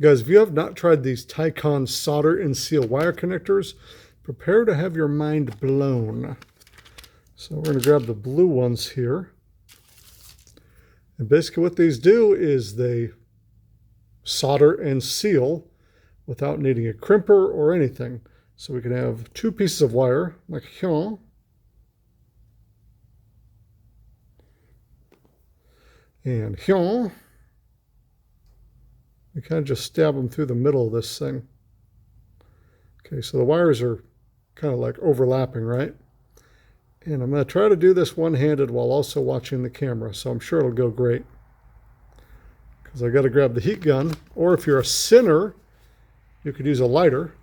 Guys, if you have not tried these Ticonn Solder and Seal wire connectors, prepare to have your mind blown. So we're going to grab the blue ones here. And basically what these do is they solder and seal without needing a crimper or anything. So we can have two pieces of wire, like here. And here. We kind of just stab them through the middle of this thing. Okay, so the wires are kind of like overlapping, right? And I'm going to try to do this one-handed while also watching the camera, so I'm sure it'll go great. Because I got to grab the heat gun, or if you're a sinner, you could use a lighter.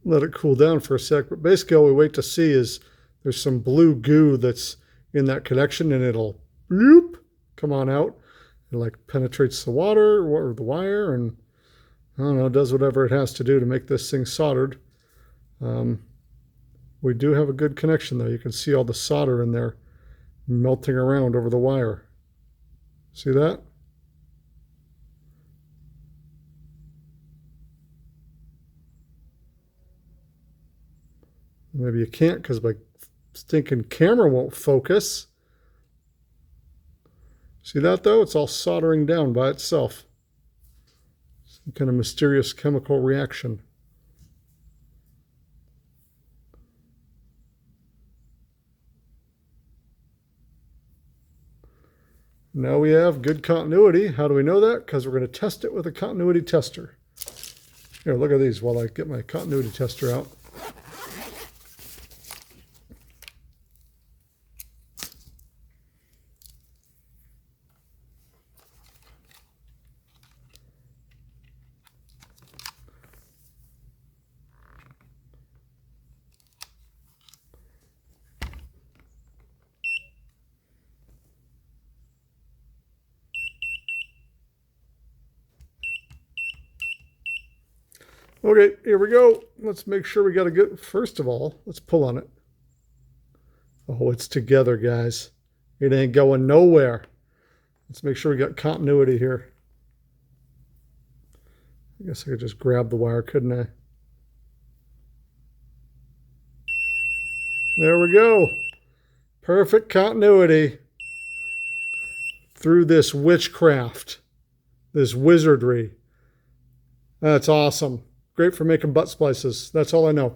Let it cool down for a sec, but basically all we wait to see is there's some blue goo that's in that connection, and it'll bloop, come on out. It like penetrates the water or the wire, and I don't know, does whatever it has to do to make this thing soldered. We do have a good connection though. You can see all the solder in there melting around over the wire. See that? Maybe you can't because my stinking camera won't focus. See that though? It's all soldering down by itself. Some kind of mysterious chemical reaction. Now we have good continuity. How do we know that? Because we're going to test it with a continuity tester. Here, look at these while I get my continuity tester out. Okay, here we go. Let's make sure we got a good, first of all, let's pull on it. Oh, it's together, guys. It ain't going nowhere. Let's make sure we got continuity here. I guess I could just grab the wire, couldn't I? There we go. Perfect continuity through this witchcraft, this wizardry. That's awesome. Great for making butt splices. That's all I know.